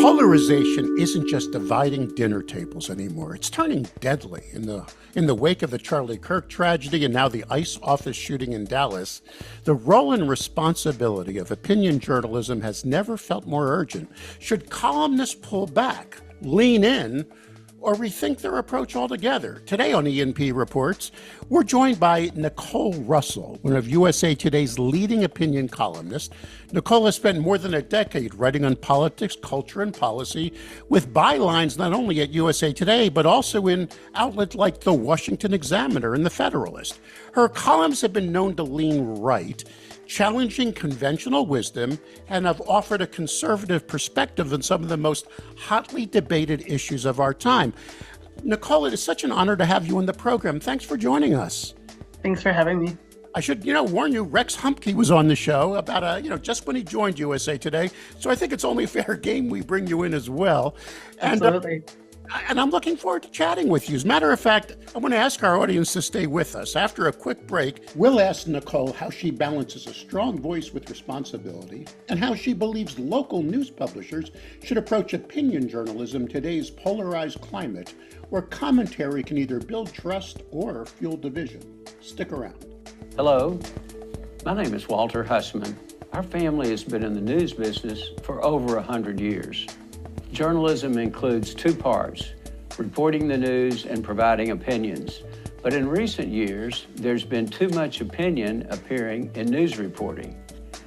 Polarization isn't just dividing dinner tables anymore. It's turning deadly. In the wake of the Charlie Kirk tragedy and now the ICE office shooting in Dallas, the role and responsibility of opinion journalism has never felt more urgent. Should columnists pull back, lean in, or rethink their approach altogether? Today on E&P Reports, we're joined by Nicole Russell, one of USA Today's leading opinion columnists. Nicole has spent more than a decade writing on politics, culture, and policy, with bylines not only at USA Today, but also in outlets like the Washington Examiner and the Federalist. Her columns have been known to lean right, challenging conventional wisdom, and have offered a conservative perspective on some of the most hotly debated issues of our time. Nicole, it is such an honor to have you on the program. Thanks for joining us. Thanks for having me. I should, warn you, Rex Humpke was on the show about, just when he joined USA Today. So I think it's only fair game we bring you in as well. Absolutely. And I'm looking forward to chatting with you. As a matter of fact, I want to ask our audience to stay with us. After a quick break, we'll ask Nicole how she balances a strong voice with responsibility and how she believes local news publishers should approach opinion journalism in today's polarized climate, where commentary can either build trust or fuel division. Stick around. Hello, my name is Walter Hussman. Our family has been in the news business for over 100 years. Journalism includes two parts, reporting the news and providing opinions. But in recent years, there's been too much opinion appearing in news reporting.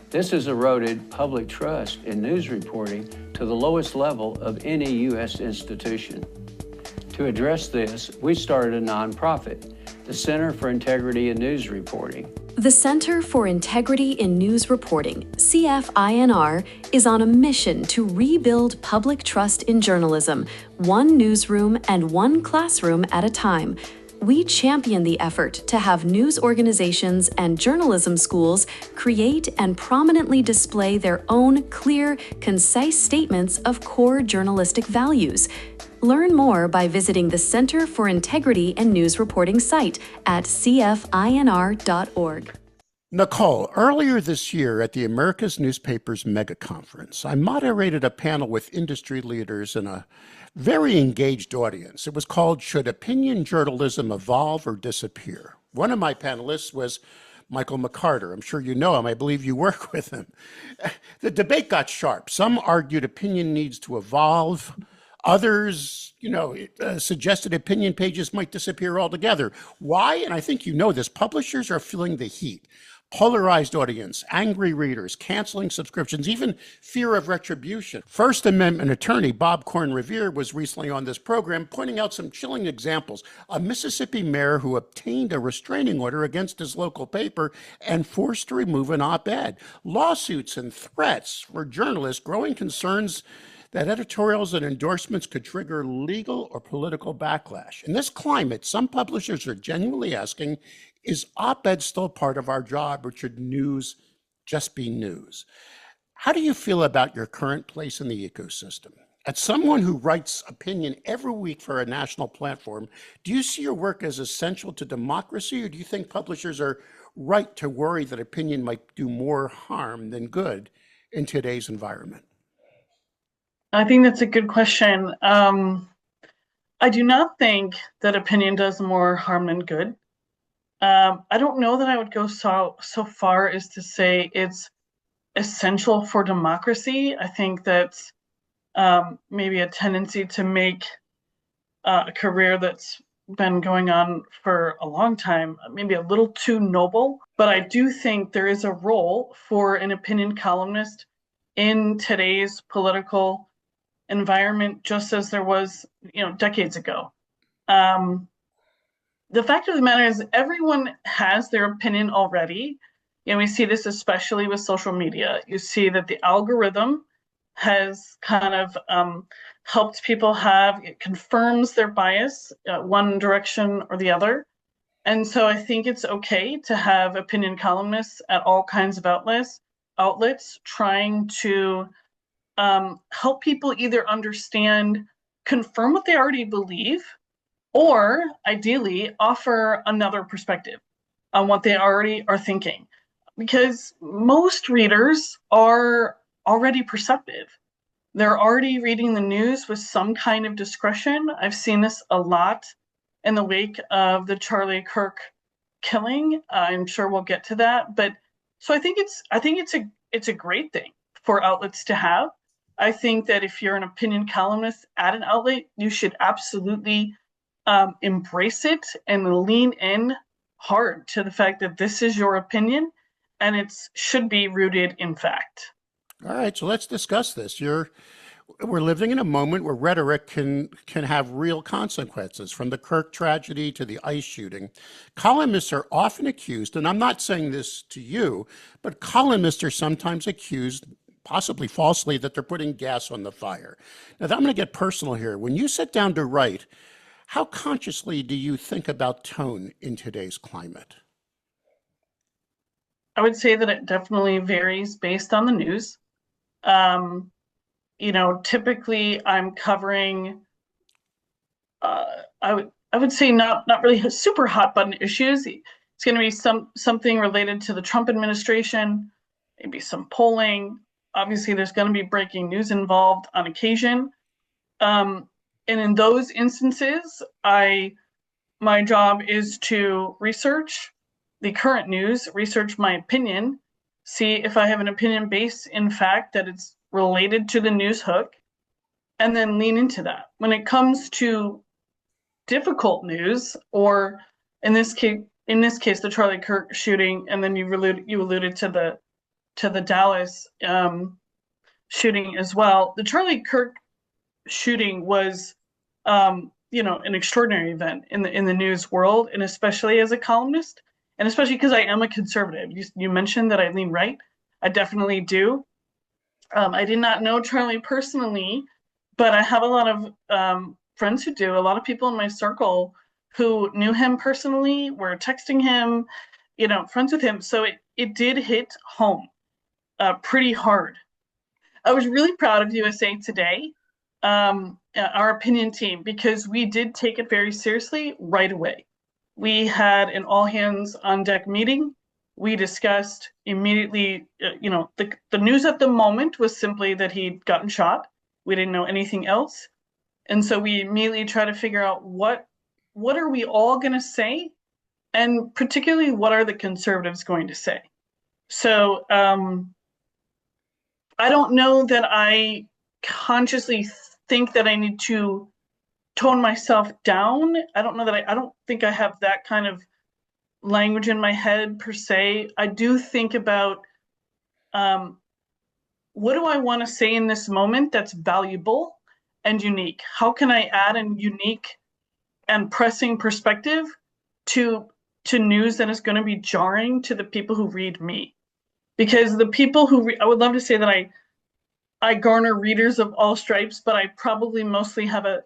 This has eroded public trust in news reporting to the lowest level of any U.S. institution. To address this, we started a nonprofit, the Center for Integrity in News Reporting. The Center for Integrity in News Reporting, CFINR, is on a mission to rebuild public trust in journalism, one newsroom and one classroom at a time. We champion the effort to have news organizations and journalism schools create and prominently display their own clear, concise statements of core journalistic values. Learn more by visiting the Center for Integrity and News Reporting site at cfinr.org. Nicole, earlier this year at the America's Newspapers Mega Conference, I moderated a panel with industry leaders and a very engaged audience. It was called Should Opinion Journalism Evolve or Disappear? One of my panelists was Michael McCarter. I'm sure you know him. I believe you work with him. The debate got sharp. Some argued opinion needs to evolve. Others, suggested opinion pages might disappear altogether. Why? And I think you know this. Publishers are feeling the heat. Polarized audience, angry readers, canceling subscriptions, even fear of retribution. First Amendment attorney Bob Korn-Revere was recently on this program pointing out some chilling examples. A Mississippi mayor who obtained a restraining order against his local paper and forced to remove an op-ed. Lawsuits and threats for journalists, growing concerns that editorials and endorsements could trigger legal or political backlash. In this climate, some publishers are genuinely asking, is op-ed still part of our job, or should news just be news? How do you feel about your current place in the ecosystem? As someone who writes opinion every week for a national platform, do you see your work as essential to democracy, or do you think publishers are right to worry that opinion might do more harm than good in today's environment? I think that's a good question. I do not think that opinion does more harm than good. I don't know that I would go so far as to say it's essential for democracy. I think that's maybe a tendency to make a career that's been going on for a long time, maybe a little too noble. But I do think there is a role for an opinion columnist in today's political environment, just as there was, decades ago. The fact of the matter is everyone has their opinion already. We see this especially with social media. You see that the algorithm has kind of helped people it confirms their bias one direction or the other. And so I think it's okay to have opinion columnists at all kinds of outlets trying to help people either understand, confirm what they already believe, or ideally offer another perspective on what they already are thinking. Because most readers are already perceptive. they're already reading the news with some kind of discretion. I've seen this a lot in the wake of the Charlie Kirk killing. I'm sure we'll get to that, but so I think it's a great thing for outlets to have. I think that if you're an opinion columnist at an outlet, you should absolutely embrace it and lean in hard to the fact that this is your opinion and it should be rooted in fact. All right, so let's discuss this. We're living in a moment where rhetoric can have real consequences, from the Kirk tragedy to the ICE shooting. Columnists are often accused, and I'm not saying this to you, but columnists are sometimes accused, possibly falsely, that they're putting gas on the fire. Now, I'm going to get personal here. When you sit down to write, how consciously do you think about tone in today's climate? I would say that it definitely varies based on the news. Typically I'm covering, I would say not really super hot button issues. It's going to be something related to the Trump administration, maybe some polling. Obviously, there's going to be breaking news involved on occasion. And in those instances, my job is to research the current news, research my opinion, see if I have an opinion based in fact that it's related to the news hook, and then lean into that. When it comes to difficult news, or in this case, the Charlie Kirk shooting, and then you alluded to the Dallas shooting as well. The Charlie Kirk shooting was, an extraordinary event in the news world, and especially as a columnist, and especially because I am a conservative. You mentioned that I lean right. I definitely do. I did not know Charlie personally, but I have a lot of friends who do. A lot of people in my circle who knew him personally, were texting him, friends with him. So it did hit home pretty hard. I was really proud of USA Today, our opinion team, because we did take it very seriously right away. We had an all hands on deck meeting. We discussed immediately, the news at the moment was simply that he'd gotten shot. We didn't know anything else. And so we immediately tried to figure out what are we all going to say? And particularly, what are the conservatives going to say? So I don't know that I consciously think that I need to tone myself down. I don't know that I don't think I have that kind of language in my head per se. I do think about what do I want to say in this moment that's valuable and unique? How can I add a unique and pressing perspective to news that is going to be jarring to the people who read me? Because the people who I would love to say that I garner readers of all stripes, but I probably mostly have a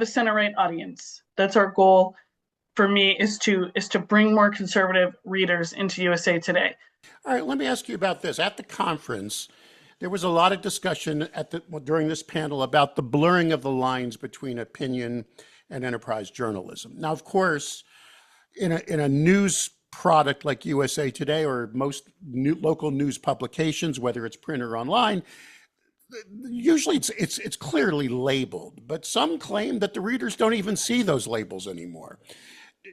center right audience. That's our goal for me, is to bring more conservative readers into USA Today. All right, let me ask you about this. At the conference, there was a lot of discussion during this panel about the blurring of the lines between opinion and enterprise journalism. Now, of course, in a news product like USA Today, or most local news publications, whether it's print or online, usually it's clearly labeled, but some claim that the readers don't even see those labels anymore.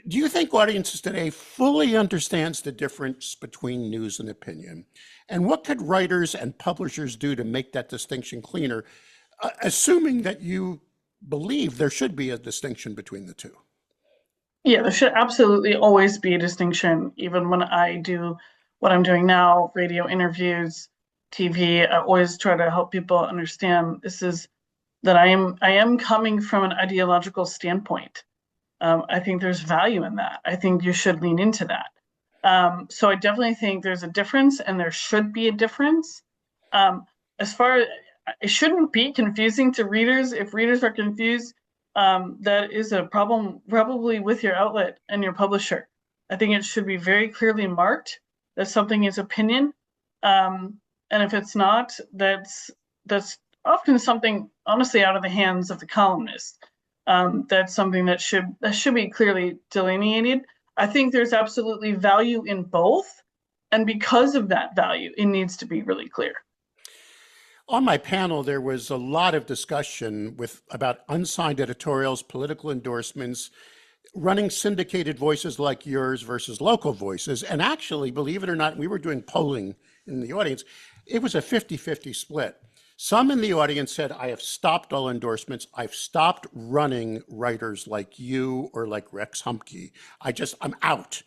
Do you think audiences today fully understands the difference between news and opinion? And what could writers and publishers do to make that distinction cleaner, assuming that you believe there should be a distinction between the two? Yeah, there should absolutely always be a distinction. Even when I do what I'm doing now, radio interviews, TV, I always try to help people understand this is that I am coming from an ideological standpoint. I think there's value in that. I think you should lean into that. So I definitely think there's a difference, and there should be a difference. As far as it shouldn't be confusing to readers. If readers are confused, that is a problem probably with your outlet and your publisher. I think it should be very clearly marked that something is opinion. And if it's not, that's often something honestly out of the hands of the columnist. That's something that should be clearly delineated. I think there's absolutely value in both, and because of that value, it needs to be really clear. On my panel, there was a lot of discussion about unsigned editorials, political endorsements, running syndicated voices like yours versus local voices. And actually, believe it or not, we were doing polling in the audience. It was a 50-50 split. Some in the audience said, I have stopped all endorsements. I've stopped running writers like you or like Rex Humpke. I'm out.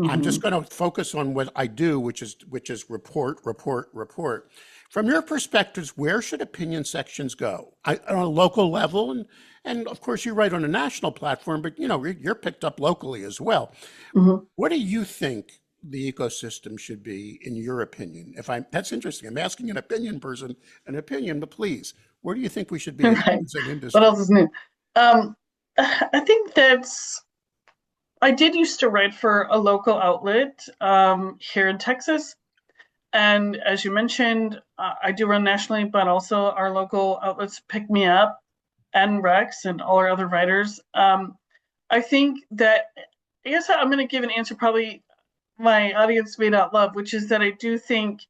I'm just going to focus on what I do, which is report, report, report. From your perspectives, where should opinion sections go? On a local level, and of course you write on a national platform, but you're picked up locally as well. What do you think the ecosystem should be, in your opinion? That's interesting. I'm asking an opinion person an opinion, but please, where do you think we should be Right. as an industry? What else is new? I think I did used to write for a local outlet here in Texas. And as you mentioned, I do run nationally, but also our local outlets pick me up, and Rex and all our other writers. I think that, I guess I'm going to give an answer probably my audience may not love, which is that I do think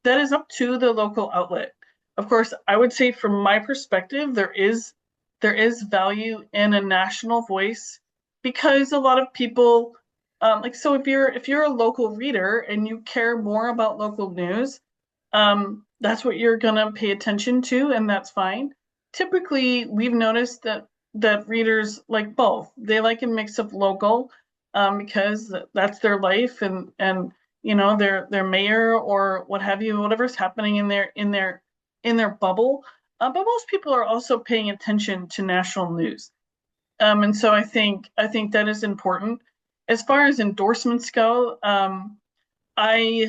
that is up to the local outlet. Of course, I would say from my perspective, there is value in a national voice, because a lot of people, so if you're a local reader and you care more about local news, that's what you're gonna pay attention to, and that's fine. Typically, we've noticed that readers like both. They like a mix of local, because that's their life, and their mayor or what have you, whatever's happening in their bubble. But most people are also paying attention to national news. And so I think that is important. As far as endorsements go, I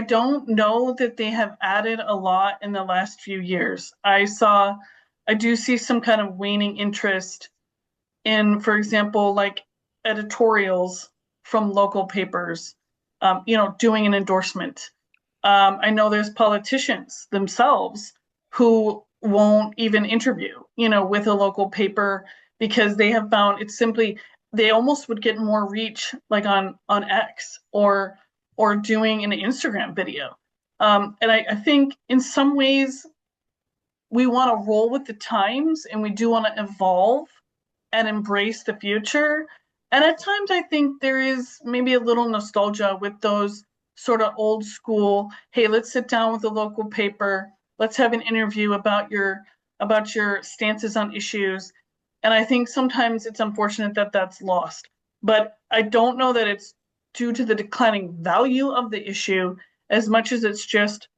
don't know that they have added a lot in the last few years. I do see some kind of waning interest in, for example, like editorials from local papers, doing an endorsement. I know there's politicians themselves who won't even interview, with a local paper, because they have found it's simply, they almost would get more reach like on X or doing an Instagram video. And I think in some ways we want to roll with the times, and we do want to evolve and embrace the future. And at times I think there is maybe a little nostalgia with those sort of old school, hey, let's sit down with the local paper, let's have an interview about your stances on issues. And I think sometimes it's unfortunate that that's lost. But I don't know that it's due to the declining value of the issue as much as it's just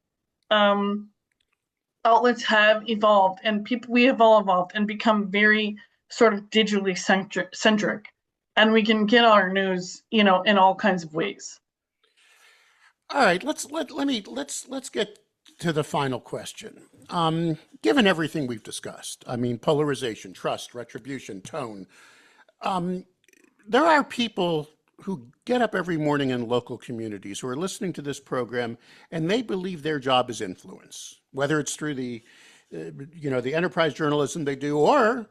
outlets have evolved, and we have all evolved and become very sort of digitally centric, and we can get our news, in all kinds of ways. All right, let's get to the final question. Given everything we've discussed, I mean, polarization, trust, retribution, tone, there are people who get up every morning in local communities who are listening to this program, and they believe their job is influence, whether it's through the enterprise journalism they do or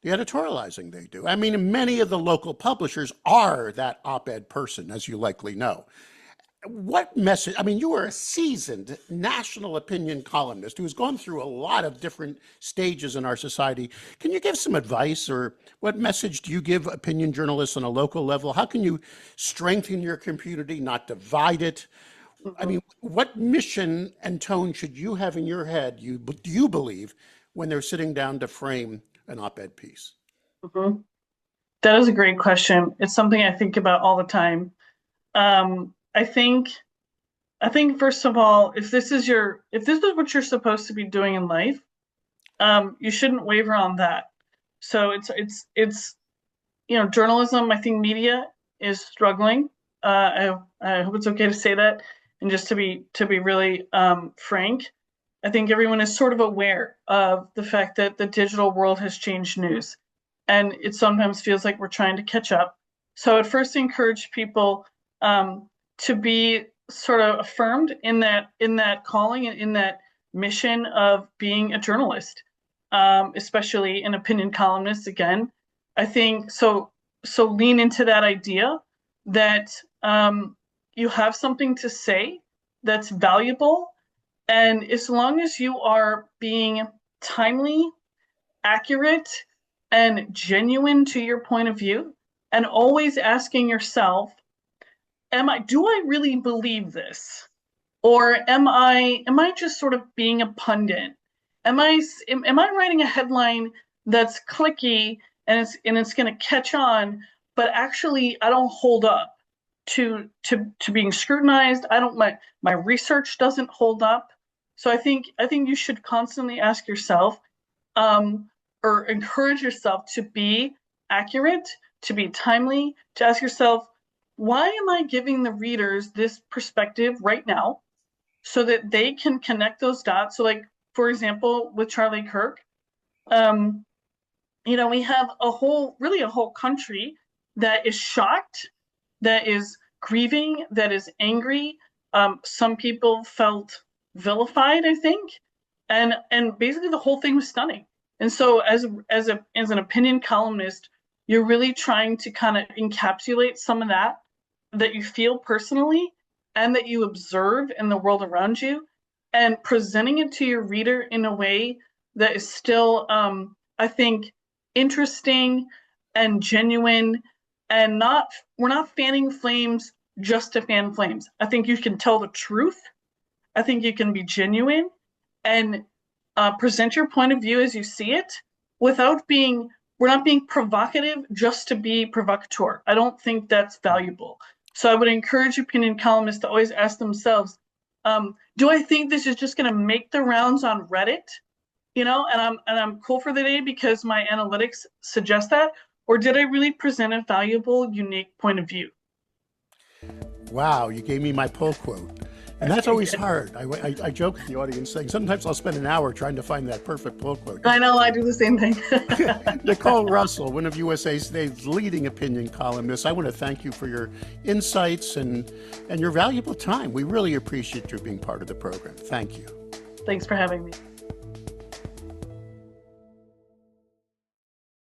the editorializing they do. I mean, many of the local publishers are that op-ed person, as you likely know. What message, I mean, you are a seasoned national opinion columnist who's gone through a lot of different stages in our society. Can you give some advice, or what message do you give opinion journalists on a local level? How can you strengthen your community, not divide it? I mean, what mission and tone should you have in your head, do you believe, when they're sitting down to frame an op-ed piece? That is a great question. It's something I think about all the time. I think first of all, if this is what you're supposed to be doing in life, you shouldn't waver on that. So it's journalism. I think media is struggling. I hope it's okay to say that, and just to be really frank, I think everyone is sort of aware of the fact that the digital world has changed news, and it sometimes feels like we're trying to catch up. So at first, encourage people to be sort of affirmed in that calling and in that mission of being a journalist, especially an opinion columnist. Again, I think so lean into that idea that you have something to say that's valuable, And as long as you are being timely, accurate, and genuine to your point of view, and always asking yourself, do I really believe this? Or am I just sort of being a pundit? Am I writing a headline that's clicky and it's going to catch on, but actually I don't hold up to being scrutinized. I don't my research doesn't hold up. So I think you should constantly ask yourself, or encourage yourself to be accurate, to be timely, to ask yourself, why am I giving the readers this perspective right now, so that they can connect those dots? So, like, for example, with Charlie Kirk, we have a whole country that is shocked, that is grieving, that is angry. Some people felt vilified, I think, and basically the whole thing was stunning. And so, as an opinion columnist, you're really trying to kind of encapsulate some of that you feel personally and that you observe in the world around you, and presenting it to your reader in a way that is still, I think, interesting and genuine, and we're not fanning flames just to fan flames. I think you can tell the truth. I think you can be genuine and present your point of view as you see it, we're not being provocative just to be provocateur. I don't think that's valuable. So I would encourage opinion columnists to always ask themselves, do I think this is just going to make the rounds on Reddit? And I'm cool for the day because my analytics suggest that, or did I really present a valuable, unique point of view? Wow, you gave me my pull quote. And that's always hard. I joke with the audience saying sometimes I'll spend an hour trying to find that perfect pull quote. I know, I do the same thing. Nicole Russell, one of USA Today's leading opinion columnists, I want to thank you for your insights and your valuable time. We really appreciate you being part of the program. Thank you. Thanks for having me.